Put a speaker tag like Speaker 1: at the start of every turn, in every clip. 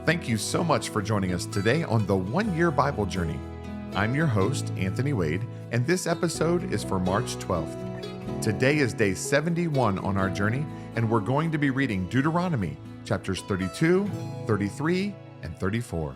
Speaker 1: Thank you so much for joining us today on the 1 Year Bible Journey. I'm your host, Anthony Wade, and this episode is for March 12th. Today is day 71 on our journey, and we're going to be reading Deuteronomy, chapters 32, 33, and 34.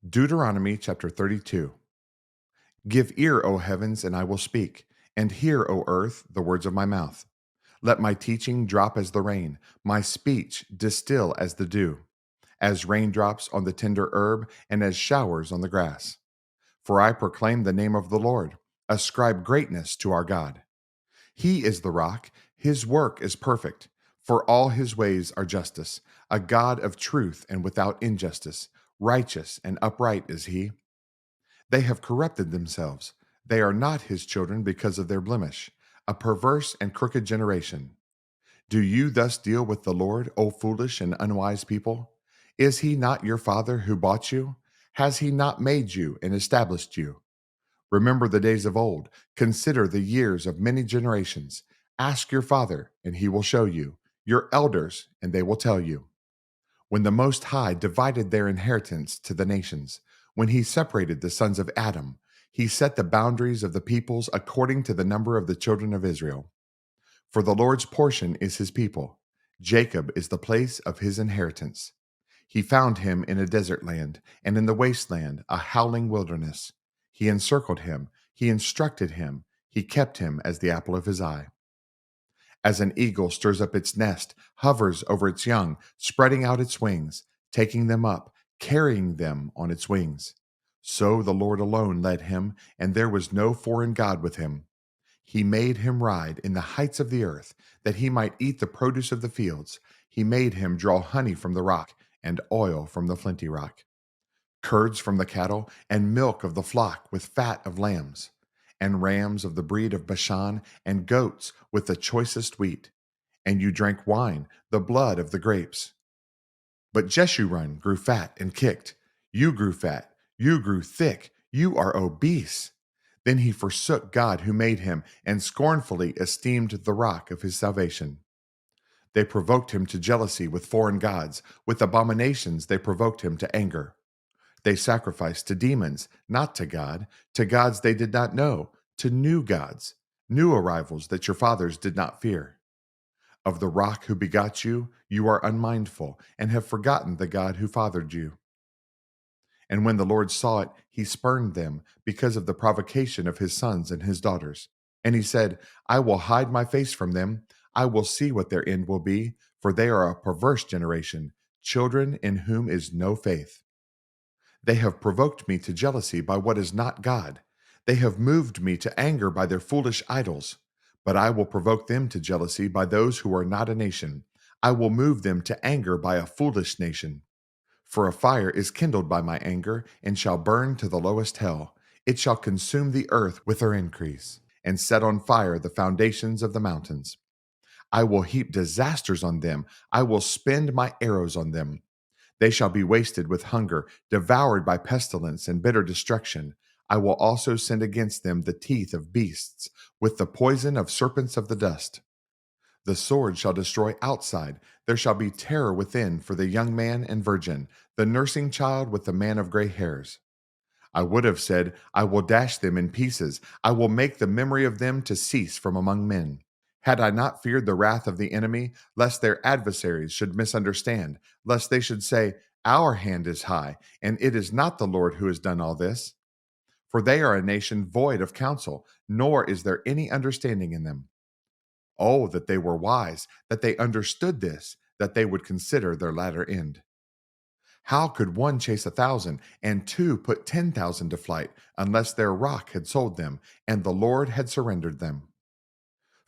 Speaker 1: Deuteronomy chapter 32. Give ear, O heavens, and I will speak, and hear, O earth, the words of my mouth. Let my teaching drop as the rain, my speech distill as the dew, as raindrops on the tender herb, and as showers on the grass. For I proclaim the name of the Lord. Ascribe greatness to our God. He is the rock, his work is perfect, for all his ways are justice, a God of truth and without injustice. Righteous and upright is he. They have corrupted themselves. They are not his children because of their blemish, a perverse and crooked generation. Do you thus deal with the Lord, O foolish and unwise people? Is he not your father who bought you? Has he not made you and established you? Remember the days of old. Consider the years of many generations. Ask your father, and he will show you, your elders, and they will tell you. When the Most High divided their inheritance to the nations, when he separated the sons of Adam, he set the boundaries of the peoples according to the number of the children of Israel. For the Lord's portion is his people. Jacob is the place of his inheritance. He found him in a desert land, and in the wasteland, a howling wilderness. He encircled him, he instructed him, he kept him as the apple of his eye. As an eagle stirs up its nest, hovers over its young, spreading out its wings, taking them up, carrying them on its wings. So the Lord alone led him, and there was no foreign God with him. He made him ride in the heights of the earth, that he might eat the produce of the fields. He made him draw honey from the rock, and oil from the flinty rock, curds from the cattle, and milk of the flock with fat of lambs, and rams of the breed of Bashan, and goats with the choicest wheat. And you drank wine, the blood of the grapes. But Jeshurun grew fat and kicked. You grew fat, you grew thick, you are obese. Then he forsook God who made him, and scornfully esteemed the rock of his salvation. They provoked him to jealousy with foreign gods. With abominations they provoked him to anger. They sacrificed to demons, not to gods they did not know, to new gods, new arrivals that your fathers did not fear. Of the rock who begot you, you are unmindful, and have forgotten the God who fathered you. And when the Lord saw it, he spurned them because of the provocation of his sons and his daughters. And he said, I will hide my face from them. I will see what their end will be, for they are a perverse generation, children in whom is no faith. They have provoked me to jealousy by what is not God. They have moved me to anger by their foolish idols. But I will provoke them to jealousy by those who are not a nation. I will move them to anger by a foolish nation. For a fire is kindled by my anger, and shall burn to the lowest hell. It shall consume the earth with her increase, and set on fire the foundations of the mountains. I will heap disasters on them. I will spend my arrows on them. They shall be wasted with hunger, devoured by pestilence and bitter destruction. I will also send against them the teeth of beasts, with the poison of serpents of the dust. The sword shall destroy outside. There shall be terror within for the young man and virgin, the nursing child with the man of gray hairs. I would have said, I will dash them in pieces. I will make the memory of them to cease from among men. Had I not feared the wrath of the enemy, lest their adversaries should misunderstand, lest they should say, Our hand is high, and it is not the Lord who has done all this. For they are a nation void of counsel, nor is there any understanding in them. Oh, that they were wise, that they understood this, that they would consider their latter end. How could one chase 1,000 and two put 10,000 to flight unless their rock had sold them and the Lord had surrendered them?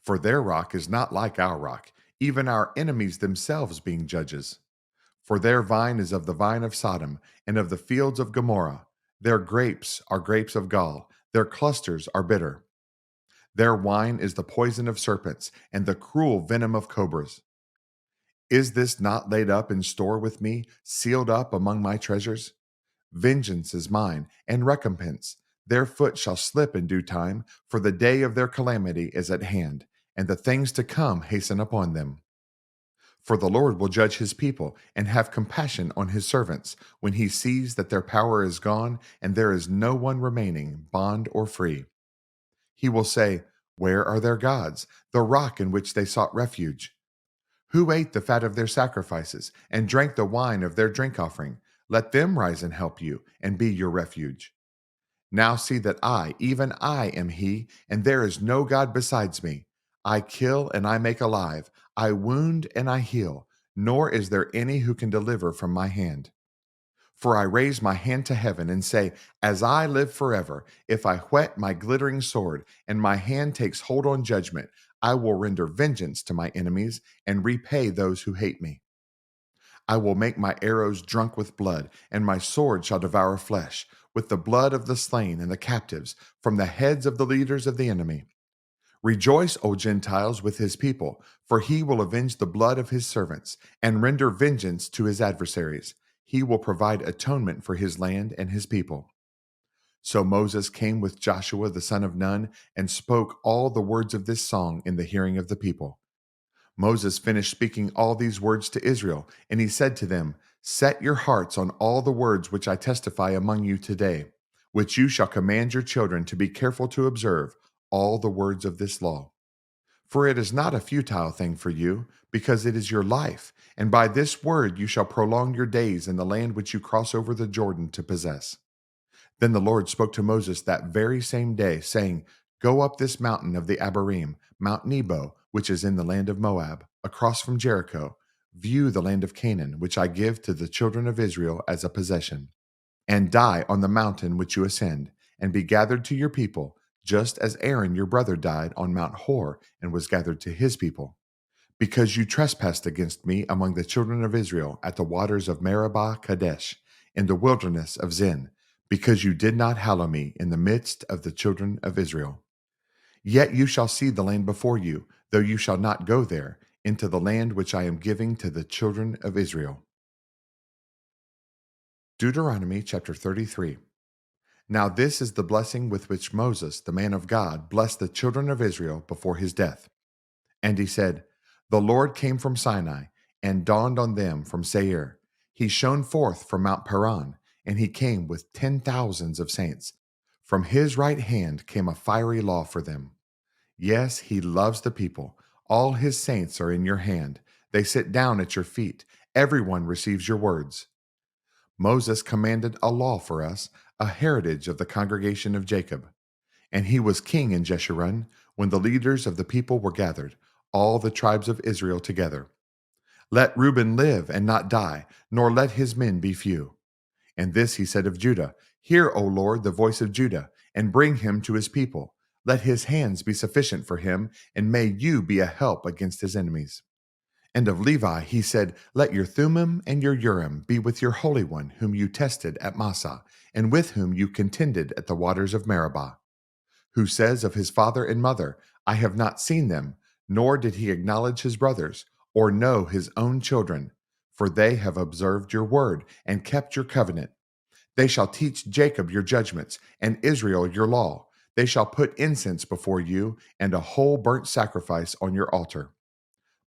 Speaker 1: For their rock is not like our rock, even our enemies themselves being judges. For their vine is of the vine of Sodom and of the fields of Gomorrah. Their grapes are grapes of gall, their clusters are bitter. Their wine is the poison of serpents and the cruel venom of cobras. Is this not laid up in store with me, sealed up among my treasures? Vengeance is mine, and recompense. Their foot shall slip in due time, for the day of their calamity is at hand, and the things to come hasten upon them. For the Lord will judge his people and have compassion on his servants when he sees that their power is gone and there is no one remaining, bond or free. He will say, where are their gods, the rock in which they sought refuge? Who ate the fat of their sacrifices and drank the wine of their drink offering? Let them rise and help you and be your refuge. Now see that I, even I, am He, and there is no God besides me. I kill and I make alive, I wound and I heal, nor is there any who can deliver from my hand. For I raise my hand to heaven and say, as I live forever, if I whet my glittering sword and my hand takes hold on judgment, I will render vengeance to my enemies and repay those who hate me. I will make my arrows drunk with blood, and my sword shall devour flesh, with the blood of the slain and the captives, from the heads of the leaders of the enemy. Rejoice, O Gentiles, with his people, for he will avenge the blood of his servants, and render vengeance to his adversaries. He will provide atonement for his land and his people. So Moses came with Joshua the son of Nun, and spoke all the words of this song in the hearing of the people. Moses finished speaking all these words to Israel, and he said to them, set your hearts on all the words which I testify among you today, which you shall command your children to be careful to observe all the words of this law. For it is not a futile thing for you, because it is your life, and by this word you shall prolong your days in the land which you cross over the Jordan to possess. Then the Lord spoke to Moses that very same day, saying, go up this mountain of the Abarim, Mount Nebo, which is in the land of Moab, across from Jericho. View the land of Canaan, which I give to the children of Israel as a possession. And die on the mountain which you ascend, and be gathered to your people, just as Aaron your brother died on Mount Hor and was gathered to his people. Because you trespassed against me among the children of Israel at the waters of Meribah Kadesh, in the wilderness of Zin, because you did not hallow me in the midst of the children of Israel. Yet you shall see the land before you, though you shall not go there, into the land which I am giving to the children of Israel. Deuteronomy chapter 33. Now this is the blessing with which Moses, the man of God, blessed the children of Israel before his death. And he said, the Lord came from Sinai and dawned on them from Seir. He shone forth from Mount Paran, and he came with 10,000s of saints. From his right hand came a fiery law for them. Yes, he loves the people. All his saints are in your hand. They sit down at your feet. Everyone receives your words. Moses commanded a law for us, a heritage of the congregation of Jacob. And he was king in Jeshurun when the leaders of the people were gathered, all the tribes of Israel together. Let Reuben live and not die, nor let his men be few. And this he said of Judah, hear, O Lord, the voice of Judah, and bring him to his people. Let his hands be sufficient for him, and may you be a help against his enemies. And of Levi he said, let your Thummim and your Urim be with your Holy One, whom you tested at Massah, and with whom you contended at the waters of Meribah. Who says of his father and mother, I have not seen them, nor did he acknowledge his brothers, or know his own children, for they have observed your word and kept your covenant. They shall teach Jacob your judgments, and Israel your law. They shall put incense before you, and a whole burnt sacrifice on your altar.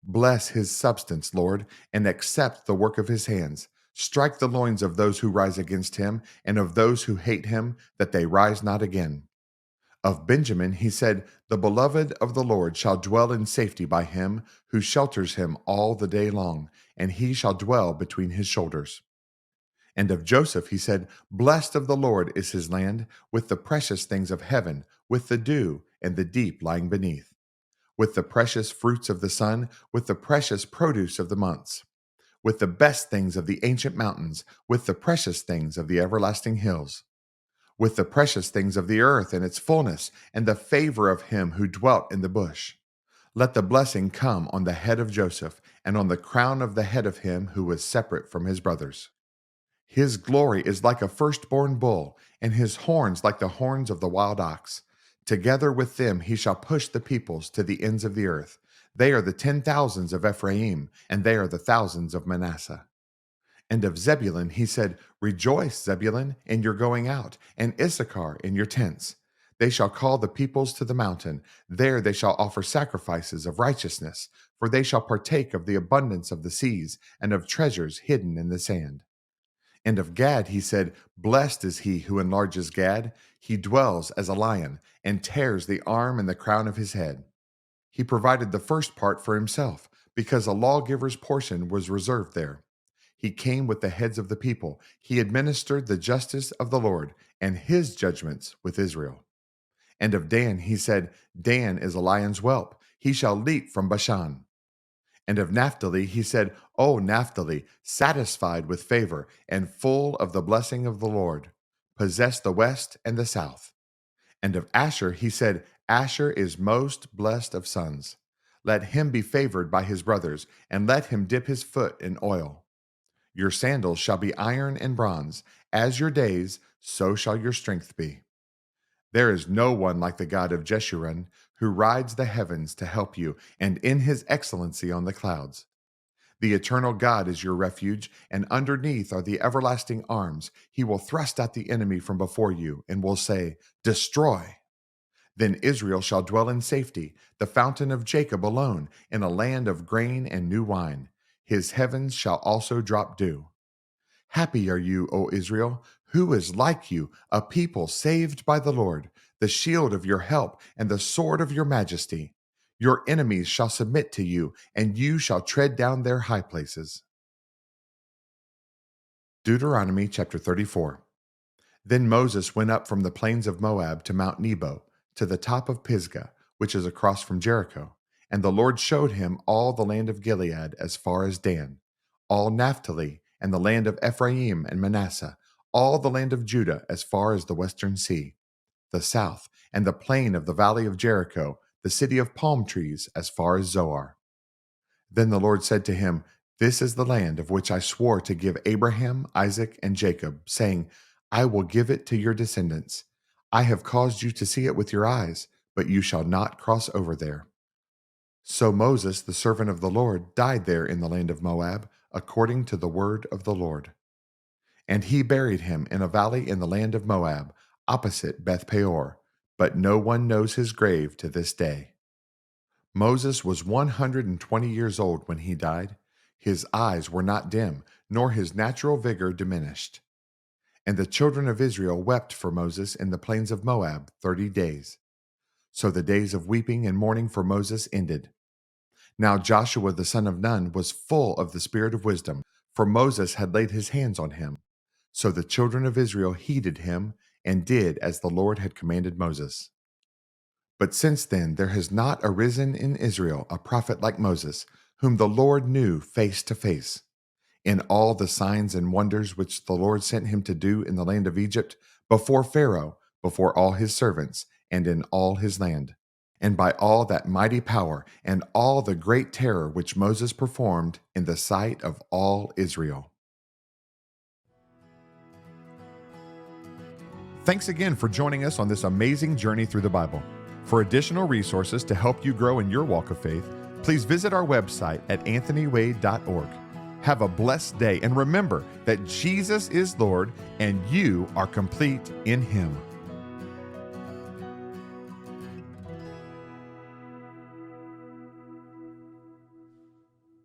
Speaker 1: Bless his substance, Lord, and accept the work of his hands. Strike the loins of those who rise against him, and of those who hate him, that they rise not again. Of Benjamin he said, the beloved of the Lord shall dwell in safety by him who shelters him all the day long, and he shall dwell between his shoulders. And of Joseph he said, blessed of the Lord is his land, with the precious things of heaven, with the dew and the deep lying beneath, with the precious fruits of the sun, with the precious produce of the months, with the best things of the ancient mountains, with the precious things of the everlasting hills, with the precious things of the earth and its fullness, and the favor of him who dwelt in the bush. Let the blessing come on the head of Joseph, and on the crown of the head of him who was separate from his brothers. His glory is like a firstborn bull, and his horns like the horns of the wild ox. Together with them he shall push the peoples to the ends of the earth. They are the 10,000s of Ephraim, and they are the thousands of Manasseh. And of Zebulun he said, rejoice, Zebulun, in your going out, and Issachar in your tents. They shall call the peoples to the mountain. There they shall offer sacrifices of righteousness, for they shall partake of the abundance of the seas and of treasures hidden in the sand. And of Gad he said, Blessed is he who enlarges Gad. He dwells as a lion and tears the arm and the crown of his head. He provided the first part for himself, because a lawgiver's portion was reserved there. He came with the heads of the people. He administered the justice of the Lord and his judgments with Israel. And of Dan he said, Dan is a lion's whelp. He shall leap from Bashan. And of Naphtali he said, O Naphtali, satisfied with favor and full of the blessing of the Lord, possess the west and the south. And of Asher he said, Asher is most blessed of sons. Let him be favored by his brothers, and let him dip his foot in oil. Your sandals shall be iron and bronze. As your days, so shall your strength be. There is no one like the God of Jeshurun, who rides the heavens to help you, and in his excellency on the clouds. The eternal God is your refuge, and underneath are the everlasting arms. He will thrust out the enemy from before you, and will say, Destroy. Then Israel shall dwell in safety, the fountain of Jacob alone, in a land of grain and new wine. His heavens shall also drop dew. Happy are you, O Israel. Who is like you, a people saved by the Lord, the shield of your help and the sword of your majesty? Your enemies shall submit to you, and you shall tread down their high places. Deuteronomy chapter 34. Then Moses went up from the plains of Moab to Mount Nebo, to the top of Pisgah, which is across from Jericho. And the Lord showed him all the land of Gilead as far as Dan, all Naphtali, and the land of Ephraim and Manasseh, all the land of Judah as far as the western sea, the south, and the plain of the valley of Jericho, the city of palm trees as far as Zoar. Then the Lord said to him, This is the land of which I swore to give Abraham, Isaac, and Jacob, saying, I will give it to your descendants. I have caused you to see it with your eyes, but you shall not cross over there. So Moses, the servant of the Lord, died there in the land of Moab, according to the word of the Lord. And he buried him in a valley in the land of Moab, opposite Beth Peor, but no one knows his grave to this day. Moses was 120 years old when he died. His eyes were not dim, nor his natural vigor diminished. And the children of Israel wept for Moses in the plains of Moab 30 days. So the days of weeping and mourning for Moses ended. Now Joshua the son of Nun was full of the spirit of wisdom, for Moses had laid his hands on him. So the children of Israel heeded him and did as the Lord had commanded Moses. But since then there has not arisen in Israel a prophet like Moses, whom the Lord knew face to face. In all the signs and wonders which the Lord sent him to do in the land of Egypt, before Pharaoh, before all his servants, and in all his land, and by all that mighty power and all the great terror which Moses performed in the sight of all Israel. Thanks again for joining us on this amazing journey through the Bible. For additional resources to help you grow in your walk of faith, please visit our website at anthonywade.org. Have a blessed day, and remember that Jesus is Lord and you are complete in Him.